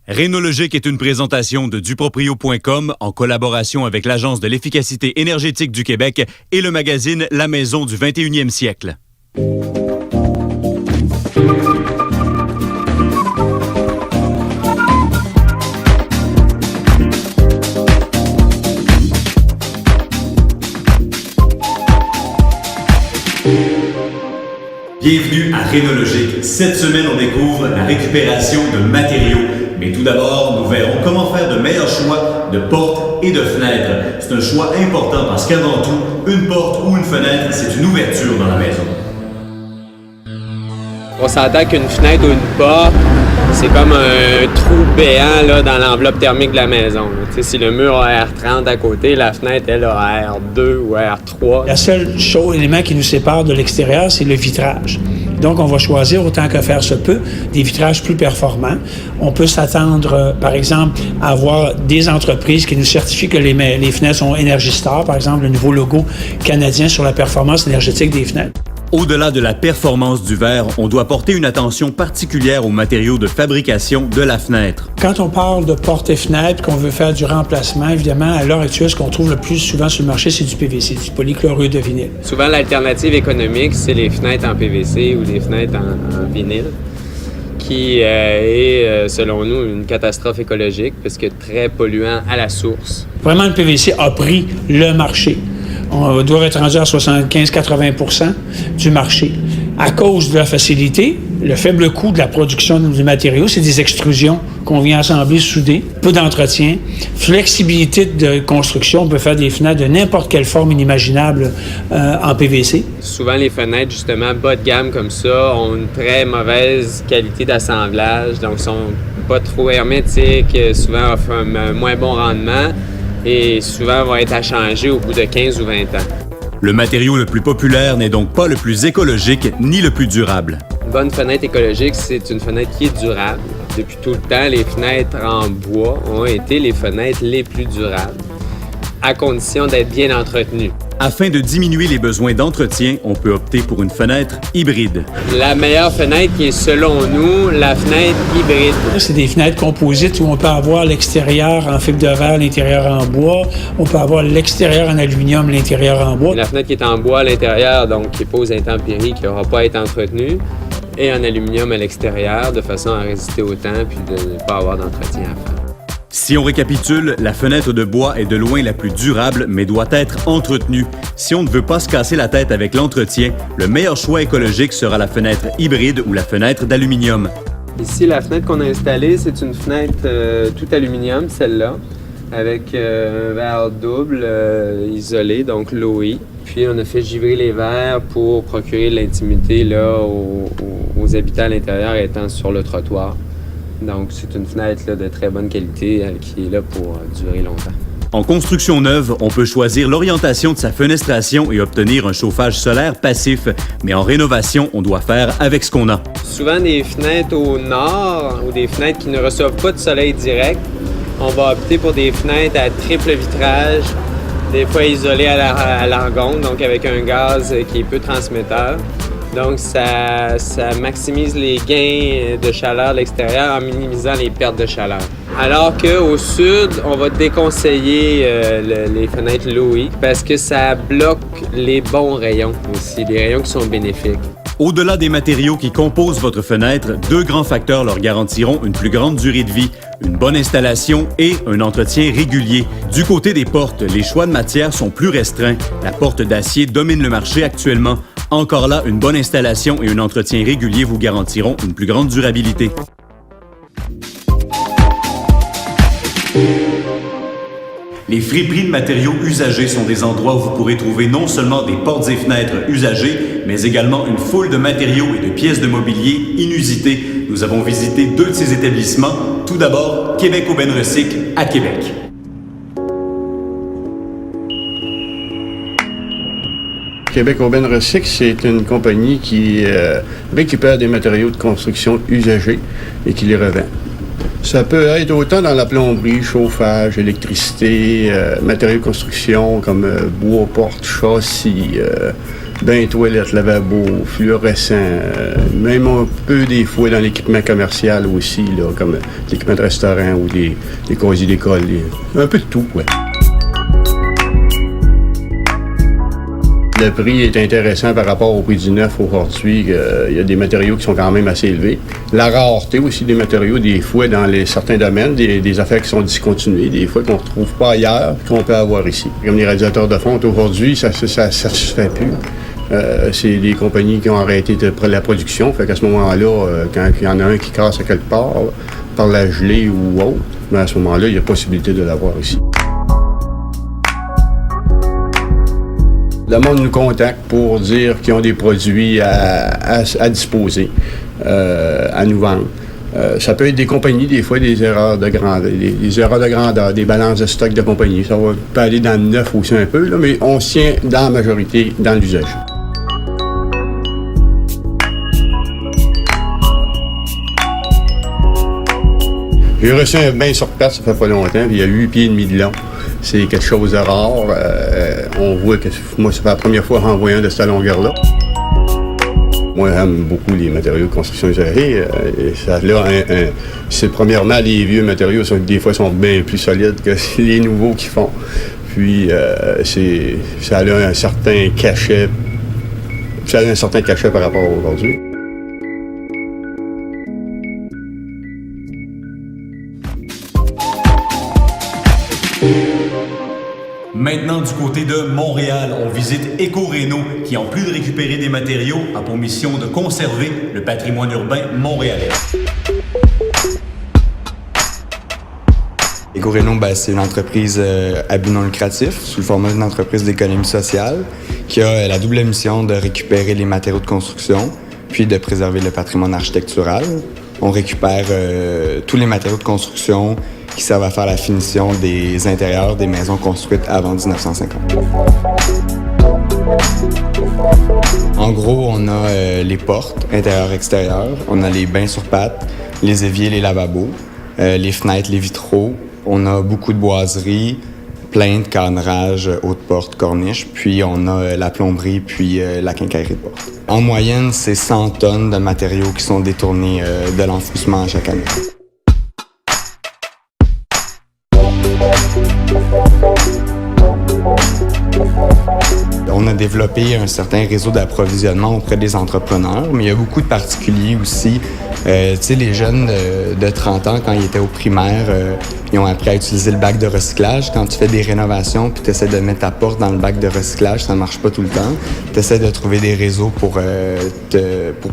Rénologique est une présentation de Duproprio.com en collaboration avec l'Agence de l'efficacité énergétique du Québec et le magazine La Maison du 21e siècle. Bienvenue à Rénologique. Cette semaine, on découvre la récupération de matériaux. Mais tout d'abord, nous verrons comment faire de meilleurs choix de portes et de fenêtres. C'est un choix important parce qu'avant tout, une porte ou une fenêtre, c'est une ouverture dans la maison. On s'entend qu'une fenêtre ou une porte, c'est comme un trou béant là, dans l'enveloppe thermique de la maison. Si le mur a R30 à côté, la fenêtre, elle a R2 ou R3. La seule élément qui nous sépare de l'extérieur, c'est le vitrage. Donc, on va choisir, autant que faire se peut, des vitrages plus performants. On peut s'attendre, par exemple, à avoir des entreprises qui nous certifient que les fenêtres sont Energy Star, par exemple, le nouveau logo canadien sur la performance énergétique des fenêtres. Au-delà de la performance du verre, on doit porter une attention particulière aux matériaux de fabrication de la fenêtre. Quand on parle de portes et fenêtres, qu'on veut faire du remplacement, évidemment, à l'heure actuelle, ce qu'on trouve le plus souvent sur le marché, c'est du PVC, du polychlorure de vinyle. Souvent, l'alternative économique, c'est les fenêtres en PVC ou les fenêtres en vinyle, qui est, selon nous, une catastrophe écologique parce que très polluant à la source. Vraiment, le PVC a pris le marché. On doit être rendu à 75-80% du marché. À cause de la facilité, le faible coût de la production du matériau, c'est des extrusions qu'on vient assembler, souder, peu d'entretien, flexibilité de construction. On peut faire des fenêtres de n'importe quelle forme inimaginable en PVC. Souvent, les fenêtres, justement, bas de gamme comme ça, ont une très mauvaise qualité d'assemblage, donc sont pas trop hermétiques, souvent offrent un moins bon rendement et souvent vont être à changer au bout de 15 ou 20 ans. Le matériau le plus populaire n'est donc pas le plus écologique ni le plus durable. Une bonne fenêtre écologique, c'est une fenêtre qui est durable. Depuis tout le temps, les fenêtres en bois ont été les fenêtres les plus durables, à condition d'être bien entretenues. Afin de diminuer les besoins d'entretien, on peut opter pour une fenêtre hybride. La meilleure fenêtre qui est, selon nous, la fenêtre hybride. C'est des fenêtres composites où on peut avoir l'extérieur en fibre de verre, l'intérieur en bois. On peut avoir l'extérieur en aluminium, l'intérieur en bois. La fenêtre qui est en bois à l'intérieur, donc qui n'est pas aux intempéries, qui n'aura pas à être entretenue, et en aluminium à l'extérieur, de façon à résister au temps puis de ne pas avoir d'entretien à faire. Si on récapitule, la fenêtre de bois est de loin la plus durable, mais doit être entretenue. Si on ne veut pas se casser la tête avec l'entretien, le meilleur choix écologique sera la fenêtre hybride ou la fenêtre d'aluminium. Ici, la fenêtre qu'on a installée, c'est une fenêtre tout aluminium, celle-là, avec un verre double isolé, donc l'OI. Puis on a fait givrer les verres pour procurer de l'intimité là, aux habitants à l'intérieur étant sur le trottoir. Donc, c'est une fenêtre là, de très bonne qualité qui est là pour durer longtemps. En construction neuve, on peut choisir l'orientation de sa fenestration et obtenir un chauffage solaire passif. Mais en rénovation, on doit faire avec ce qu'on a. Souvent, des fenêtres au nord ou des fenêtres qui ne reçoivent pas de soleil direct, on va opter pour des fenêtres à triple vitrage, des fois isolées à l'argon, donc avec un gaz qui est peu transmetteur. Donc, ça maximise les gains de chaleur de l'extérieur en minimisant les pertes de chaleur. Alors qu'au sud, on va déconseiller les fenêtres Louis parce que ça bloque les bons rayons aussi, les rayons qui sont bénéfiques. Au-delà des matériaux qui composent votre fenêtre, deux grands facteurs leur garantiront une plus grande durée de vie, une bonne installation et un entretien régulier. Du côté des portes, les choix de matière sont plus restreints. La porte d'acier domine le marché actuellement. Encore là, une bonne installation et un entretien régulier vous garantiront une plus grande durabilité. Les friperies de matériaux usagés sont des endroits où vous pourrez trouver non seulement des portes et fenêtres usagées, mais également une foule de matériaux et de pièces de mobilier inusités. Nous avons visité deux de ces établissements. Tout d'abord, Québec Aubaine Recycle à Québec. Québec Aubaine Recycle, c'est une compagnie qui récupère des matériaux de construction usagés et qui les revend. Ça peut être autant dans la plomberie, chauffage, électricité, matériaux de construction comme bois, portes, châssis, bains, toilettes, lavabo, fluorescents, même un peu des fois dans l'équipement commercial aussi, là, comme l'équipement de restaurant ou des casiers d'école. Un peu de tout, ouais. Le prix est intéressant par rapport au prix du neuf aujourd'hui. Il y a des matériaux qui sont quand même assez élevés. La rareté aussi des matériaux, des fois dans certains domaines, des affaires qui sont discontinuées, des fois qu'on ne retrouve pas ailleurs, qu'on peut avoir ici. Comme les radiateurs de fonte, aujourd'hui, ça ne se fait plus. C'est des compagnies qui ont arrêté la production. Fait qu'à ce moment-là, quand il y en a un qui casse à quelque part, par la gelée ou autre, mais à ce moment-là, il y a possibilité de l'avoir ici. Le monde nous contacte pour dire qu'ils ont des produits à disposer, à nous vendre. Ça peut être des compagnies, des fois, des erreurs de grandeur, des balances de stock de compagnie. Ça peut aller dans le neuf aussi un peu, là, mais on se tient dans la majorité dans l'usage. J'ai reçu un bain sur place, ça fait pas longtemps, puis il y a 8 pieds et demi de long. C'est quelque chose de rare. On voit que moi, c'est la première fois que j'en vois un de cette longueur-là. Moi, j'aime beaucoup les matériaux de construction usagés. C'est premièrement, les vieux matériaux, des fois, sont bien plus solides que les nouveaux qu'ils font. Puis, ça a un certain cachet. Ça a un certain cachet par rapport à aujourd'hui. Maintenant, du côté de Montréal, on visite Éco-Réno, qui, en plus de récupérer des matériaux, a pour mission de conserver le patrimoine urbain montréalais. Éco-Réno, c'est une entreprise à but non lucratif, sous le format d'une entreprise d'économie sociale, qui a la double mission de récupérer les matériaux de construction, puis de préserver le patrimoine architectural. On récupère tous les matériaux de construction qui servent à faire la finition des intérieurs des maisons construites avant 1950. En gros, on a les portes intérieures-extérieures, on a les bains sur pattes, les éviers, les lavabos, les fenêtres, les vitraux. On a beaucoup de boiseries, plaintes, cadrage, haute porte, corniche, puis on a la plomberie, puis la quincaillerie de porte. En moyenne, c'est 100 tonnes de matériaux qui sont détournés de l'enfouissement chaque année. On a développé un certain réseau d'approvisionnement auprès des entrepreneurs, mais il y a beaucoup de particuliers aussi. Tu sais, les jeunes de 30 ans, quand ils étaient au primaire, ils ont appris à utiliser le bac de recyclage. Quand tu fais des rénovations puis tu essaies de mettre ta porte dans le bac de recyclage, ça ne marche pas tout le temps. Tu essaies de trouver des réseaux pour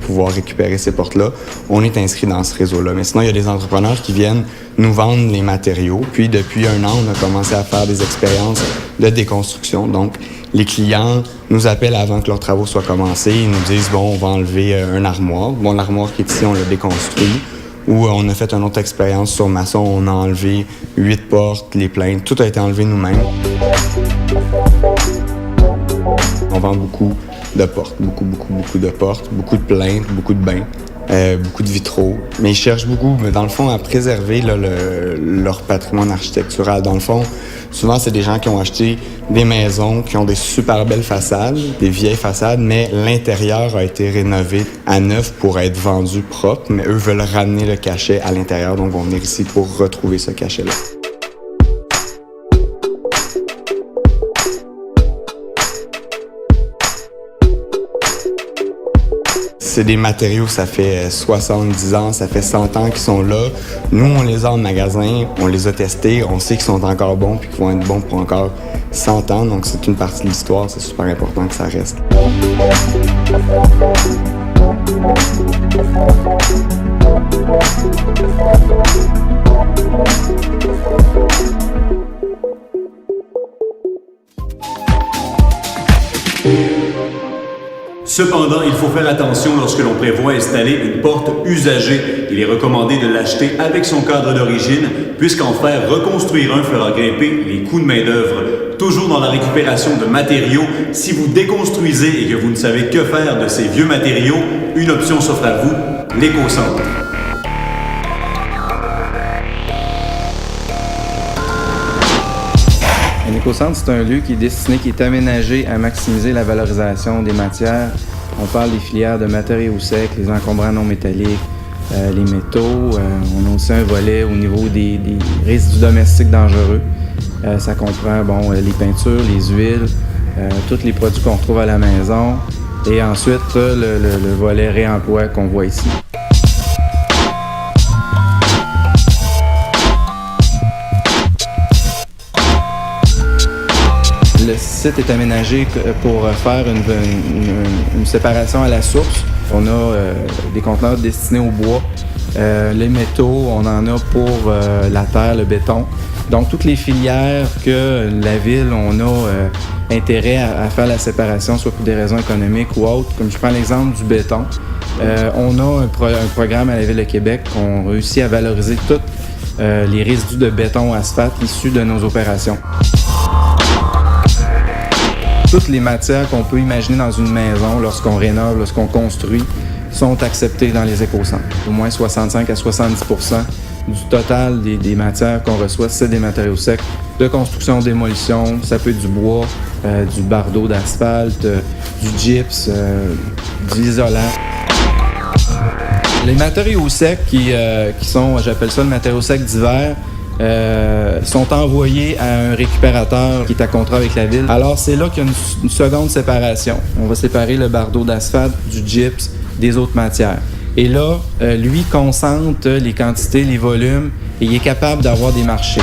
pouvoir récupérer ces portes-là. On est inscrit dans ce réseau-là. Mais sinon, il y a des entrepreneurs qui viennent nous vendre les matériaux. Puis, depuis 1 an, on a commencé à faire des expériences de déconstruction. Donc, les clients nous appellent avant que leurs travaux soient commencés. Ils nous disent, bon, on va enlever un armoire. Bon, l'armoire qui est ici, on l'a déconstruit. Ou on a fait une autre expérience sur maçon. On a enlevé 8 portes, les plaintes. Tout a été enlevé nous-mêmes. On vend beaucoup de portes, beaucoup de portes, beaucoup de plaintes, beaucoup de bains. Beaucoup de vitraux, mais ils cherchent beaucoup, dans le fond, à préserver là, leur patrimoine architectural. Dans le fond, souvent, c'est des gens qui ont acheté des maisons qui ont des super belles façades, des vieilles façades, mais l'intérieur a été rénové à neuf pour être vendu propre, mais eux veulent ramener le cachet à l'intérieur, donc vont venir ici pour retrouver ce cachet-là. C'est des matériaux, ça fait 70 ans, ça fait 100 ans qu'ils sont là. Nous, on les a en magasin, on les a testés, on sait qu'ils sont encore bons puis qu'ils vont être bons pour encore 100 ans. Donc, c'est une partie de l'histoire, c'est super important que ça reste. Cependant, il faut faire attention lorsque l'on prévoit installer une porte usagée. Il est recommandé de l'acheter avec son cadre d'origine, puisqu'en faire reconstruire un fera grimper les coûts de main-d'œuvre. Toujours dans la récupération de matériaux, si vous déconstruisez et que vous ne savez que faire de ces vieux matériaux, une option s'offre à vous, l'Éco-Centre. Écocentre, c'est un lieu qui est aménagé à maximiser la valorisation des matières. On parle des filières de matériaux secs, les encombrants non métalliques, les métaux. On a aussi un volet au niveau des résidus domestiques dangereux. Ça comprend les peintures, les huiles, tous les produits qu'on retrouve à la maison. Et ensuite, le volet réemploi qu'on voit ici. Le site est aménagé pour faire une séparation à la source. On a des conteneurs destinés au bois. Les métaux, on en a pour la terre, le béton. Donc, toutes les filières que la ville, on a intérêt à faire la séparation, soit pour des raisons économiques ou autres. Comme je prends l'exemple du béton, on a un programme à la Ville de Québec qu'on réussit à valoriser tous les résidus de béton asphalte issus de nos opérations. Toutes les matières qu'on peut imaginer dans une maison lorsqu'on rénove, lorsqu'on construit, sont acceptées dans les écocentres. Au moins 65 à 70% du total des matières qu'on reçoit, c'est des matériaux secs de construction, démolition. Ça peut être du bois, du bardeau d'asphalte, du gypse, de l'isolant. Les matériaux secs qui sont, j'appelle ça le matériau sec d'hiver, sont envoyés à un récupérateur qui est à contrat avec la ville. Alors, c'est là qu'il y a une seconde séparation. On va séparer le bardeau d'asphalte du gypse des autres matières. Et là, lui concentre les quantités, les volumes, et il est capable d'avoir des marchés.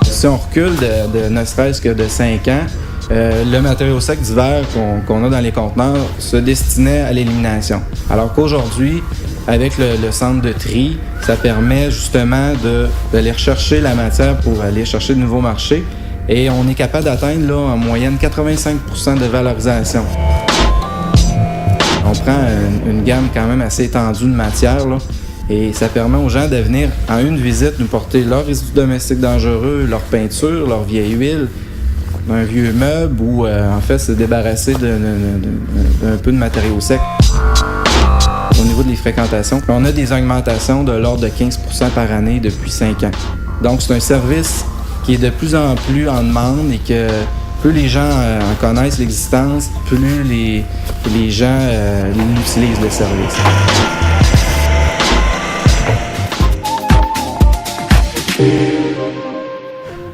Si on recule de ne serait-ce que de 5 ans, le matériau sec d'hiver qu'on a dans les conteneurs se destinait à l'élimination. Alors qu'aujourd'hui, avec le centre de tri, ça permet justement d'aller rechercher la matière pour aller chercher de nouveaux marchés. Et on est capable d'atteindre là, en moyenne 85% de valorisation. On prend une gamme quand même assez étendue de matières là, et ça permet aux gens de venir en une visite nous porter leurs résidus domestiques dangereux, leur peinture, leur vieille huile, un vieux meuble ou en fait se débarrasser d'un peu de matériaux secs. Au niveau des fréquentations, on a des augmentations de l'ordre de 15% par année depuis 5 ans. Donc c'est un service qui est de plus en plus en demande et que plus les gens en connaissent l'existence, plus les gens utilisent le service.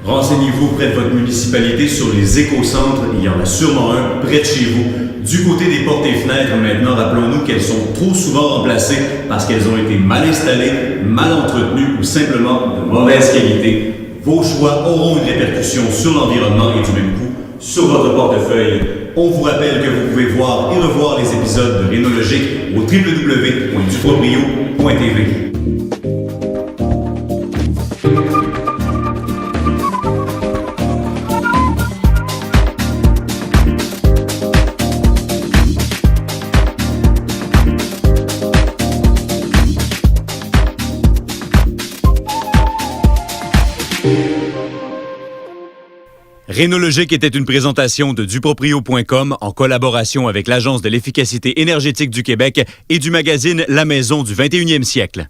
Renseignez-vous auprès de votre municipalité sur les écocentres. Il y en a sûrement un près de chez vous. Du côté des portes et fenêtres, maintenant, rappelons-nous qu'elles sont trop souvent remplacées parce qu'elles ont été mal installées, mal entretenues ou simplement de mauvaise qualité. Vos choix auront une répercussion sur l'environnement et du même coup sur votre portefeuille. On vous rappelle que vous pouvez voir et revoir les épisodes de Rénologique au www.duproprio.tv. Rénologique était une présentation de duproprio.com en collaboration avec l'Agence de l'efficacité énergétique du Québec et du magazine La Maison du 21e siècle.